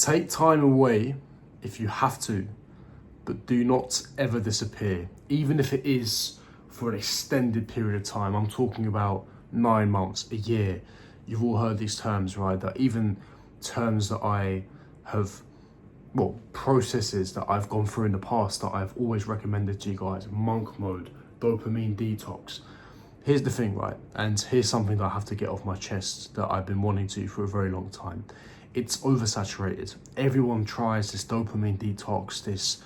Take time away if you have to, but do not ever disappear, even if it is for an extended period of time. I'm talking about 9 months, a year. You've all heard these terms, right? That even terms that I have, processes that I've gone through in the past that I've always recommended to you guys: monk mode, dopamine detox. Here's the thing, right? And here's something that I have to get off my chest that I've been wanting to for a very long time. It's oversaturated. Everyone tries this dopamine detox, this,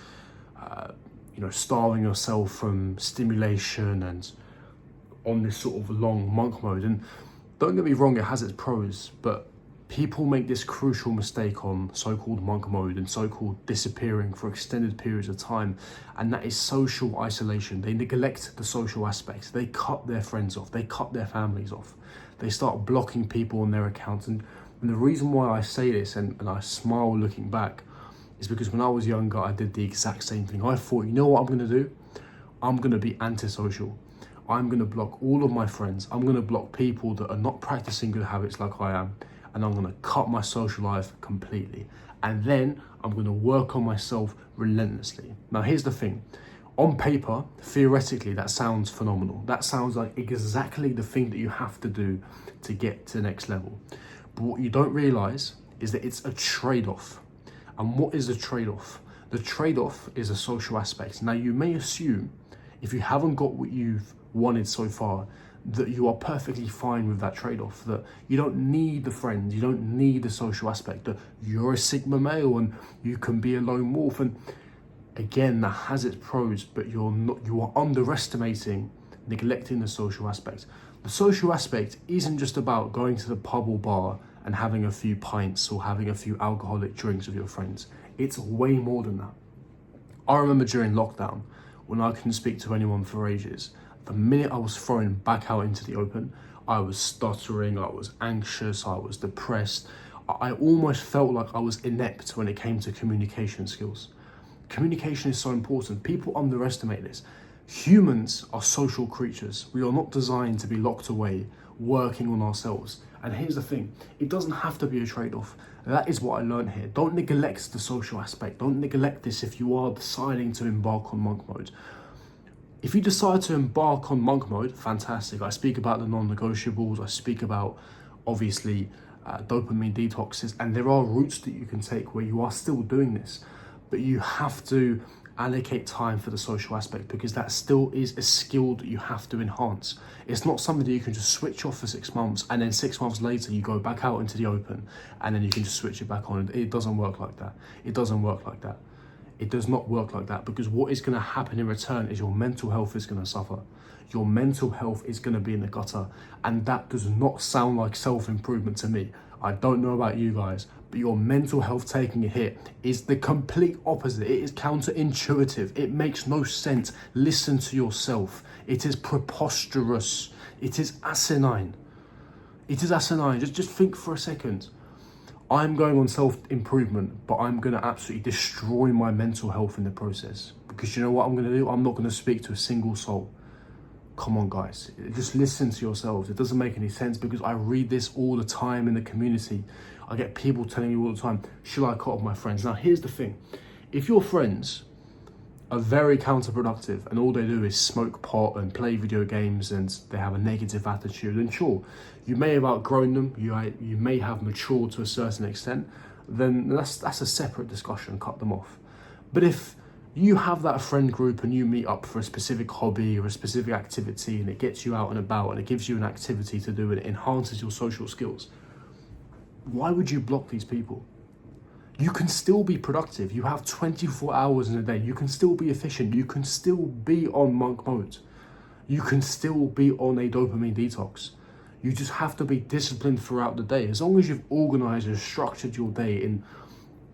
starving yourself from stimulation and on this sort of long monk mode. And don't get me wrong, it has its pros, but people make this crucial mistake on so-called monk mode and so-called disappearing for extended periods of time, and that is social isolation. They neglect the social aspects. They cut their friends off. They cut their families off. They start blocking people on their accounts. And the reason why I say this, and I smile looking back, is because when I was younger, I did the exact same thing. I thought, you know what I'm going to do? I'm going to be antisocial. I'm going to block all of my friends. I'm going to block people that are not practicing good habits like I am. And I'm going to cut my social life completely. And then I'm going to work on myself relentlessly. Now, here's the thing. On paper, theoretically, that sounds phenomenal. That sounds like exactly the thing that you have to do to get to the next level. But what you don't realize is that it's a trade-off. And what is the trade-off? The trade-off is a social aspect. Now, you may assume, if you haven't got what you've wanted so far, that you are perfectly fine with that trade-off, that you don't need the friends, you don't need the social aspect, that you're a Sigma male and you can be a lone wolf. And again, that has its pros, but you are underestimating, neglecting the social aspect. The social aspect isn't just about going to the pub or bar and having a few pints or having a few alcoholic drinks with your friends. It's way more than that. I remember during lockdown, when I couldn't speak to anyone for ages, the minute I was thrown back out into the open, I was stuttering, I was anxious, I was depressed. I almost felt like I was inept when it came to communication skills. Communication is so important. People underestimate this. Humans are social creatures. We are not designed to be locked away, working on ourselves. And here's the thing, it doesn't have to be a trade-off. That is what I learned here. Don't neglect the social aspect. Don't neglect this if you are deciding to embark on monk mode. If you decide to embark on monk mode, fantastic. I speak about the non-negotiables. I speak about, obviously, dopamine detoxes. And there are routes that you can take where you are still doing this. But you have to allocate time for the social aspect, because that still is a skill that you have to enhance. It's not something that you can just switch off for 6 months and then 6 months later you go back out into the open and then you can just switch it back on. It doesn't work like that. It doesn't work like that. It does not work like that, because what is going to happen in return is your mental health is going to suffer. Your mental health is going to be in the gutter, and that does not sound like self-improvement to me. I don't know about you guys, but your mental health taking a hit is the complete opposite. It is counterintuitive. It makes no sense. Listen to yourself. It is preposterous. It is asinine. It is asinine. Just think for a second. I'm going on self-improvement, but I'm going to absolutely destroy my mental health in the process. Because you know what I'm going to do? I'm not going to speak to a single soul. Come on, guys. Just listen to yourselves. It doesn't make any sense, because I read this all the time in the community. I get people telling me all the time, should I cut off my friends? Now, here's the thing. If your friends are very counterproductive and all they do is smoke pot and play video games and they have a negative attitude, then sure, you may have outgrown them, you may have matured to a certain extent, then that's a separate discussion, cut them off. But if you have that friend group and you meet up for a specific hobby or a specific activity and it gets you out and about and it gives you an activity to do and it enhances your social skills, why would you block these people? You can still be productive. You have 24 hours in a day. You can still be efficient. You can still be on monk mode. You can still be on a dopamine detox. You just have to be disciplined throughout the day. As long as you've organized and structured your day in,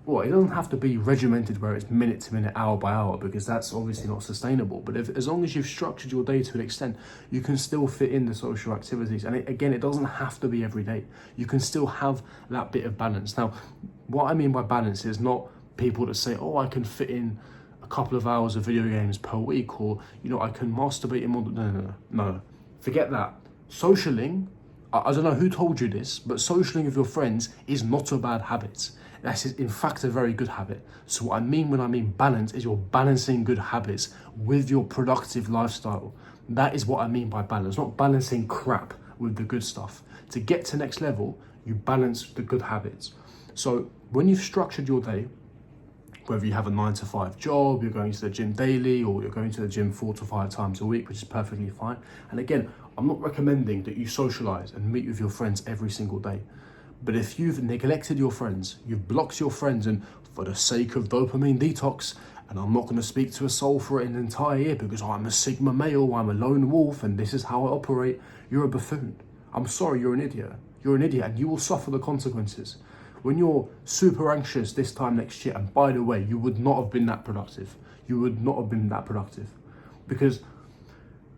well, it doesn't have to be regimented where it's minute to minute, hour by hour, because that's obviously not sustainable. But as long as you've structured your day to an extent, you can still fit in the social activities. And again, it doesn't have to be every day. You can still have that bit of balance. Now, what I mean by balance is not people that say, oh, I can fit in a couple of hours of video games per week, or, I can masturbate in more. No. Forget that. Socialing, I don't know who told you this, but socialing with your friends is not a bad habit. That is, in fact, a very good habit. So what I mean when I mean balance is you're balancing good habits with your productive lifestyle. That is what I mean by balance, not balancing crap with the good stuff. To get to next level, you balance the good habits. So when you've structured your day, whether you have a 9 to 5 job, you're going to the gym daily, or you're going to the gym 4 to 5 times a week, which is perfectly fine. And again, I'm not recommending that you socialize and meet with your friends every single day. But if you've neglected your friends, you've blocked your friends, and for the sake of dopamine detox, and I'm not going to speak to a soul for an entire year because I'm a Sigma male, I'm a lone wolf, and this is how I operate, you're a buffoon. I'm sorry, you're an idiot. You're an idiot, and you will suffer the consequences. When you're super anxious this time next year, and by the way, you would not have been that productive. You would not have been that productive. Because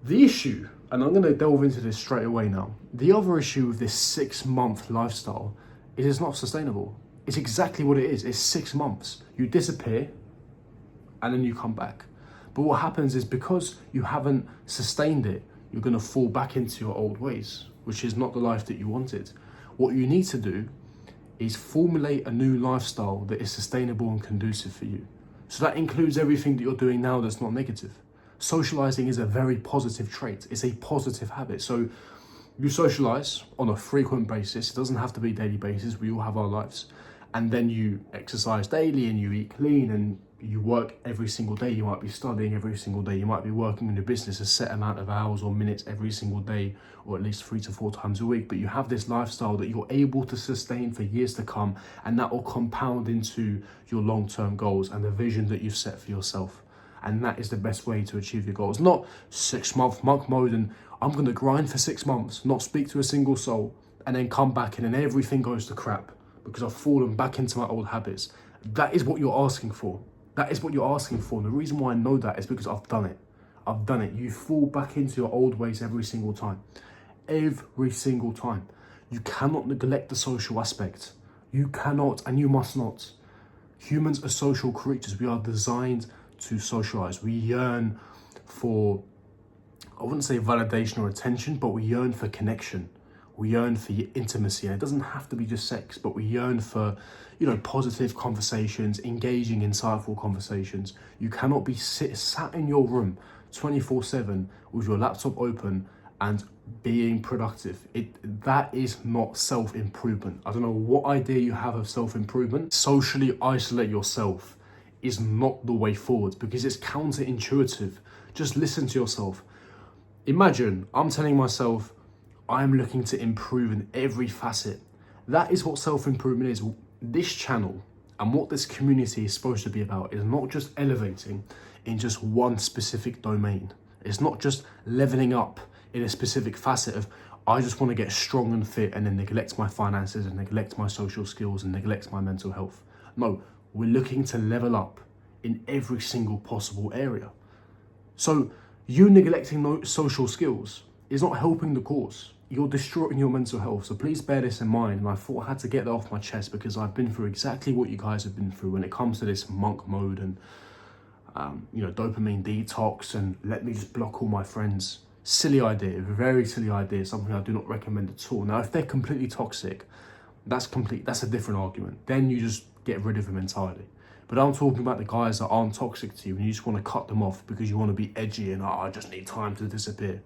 the issue, and I'm going to delve into this straight away now, the other issue with this 6-month lifestyle is it's not sustainable. It's exactly what it is. It's 6 months. You disappear and then you come back. But what happens is because you haven't sustained it, you're going to fall back into your old ways, which is not the life that you wanted. What you need to do is formulate a new lifestyle that is sustainable and conducive for you. So that includes everything that you're doing now that's not negative. Socializing is a very positive trait. It's a positive habit. So you socialize on a frequent basis. It doesn't have to be a daily basis. We all have our lives. And then you exercise daily and you eat clean and you work every single day. You might be studying every single day. You might be working in your business a set amount of hours or minutes every single day, or at least 3 to 4 times a week. But you have this lifestyle that you're able to sustain for years to come, and that will compound into your long-term goals and the vision that you've set for yourself. And that is the best way to achieve your goals. Not 6-month monk mode and I'm going to grind for 6 months, not speak to a single soul, and then come back and then everything goes to crap because I've fallen back into my old habits. That is what you're asking for. That is what you're asking for. And the reason why I know that is because I've done it. I've done it. You fall back into your old ways every single time. Every single time. You cannot neglect the social aspect. You cannot and you must not. Humans are social creatures. We are designed to socialize. We yearn for, I wouldn't say validation or attention, but we yearn for connection. We yearn for intimacy, and it doesn't have to be just sex, but we yearn for, positive conversations, engaging, insightful conversations. You cannot be sat in your room 24/7 with your laptop open and being productive. That is not self-improvement. I don't know what idea you have of self-improvement. Socially isolate yourself is not the way forward because it's counterintuitive. Just listen to yourself. Imagine I'm telling myself I'm looking to improve in every facet. That is what self-improvement is. This channel and what this community is supposed to be about is not just elevating in just one specific domain. It's not just leveling up in a specific facet of I just want to get strong and fit and then neglect my finances and neglect my social skills and neglect my mental health. No, we're looking to level up in every single possible area. So you neglecting those social skills is not helping the cause. You're destroying your mental health. So please bear this in mind. And I thought I had to get that off my chest because I've been through exactly what you guys have been through when it comes to this monk mode and dopamine detox and let me just block all my friends. Silly idea, very silly idea, something I do not recommend at all. Now, if they're completely toxic, that's a different argument. Then you just get rid of them entirely. But I'm talking about the guys that aren't toxic to you and you just want to cut them off because you want to be edgy and I just need time to disappear.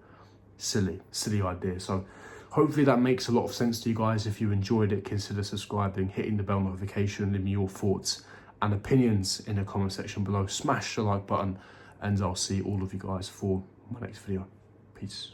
Silly idea. So hopefully that makes a lot of sense to you guys. If you enjoyed it, consider subscribing, hitting the bell notification, leave me your thoughts and opinions in the comment section below. Smash the like button and I'll see all of you guys for my next video. Peace.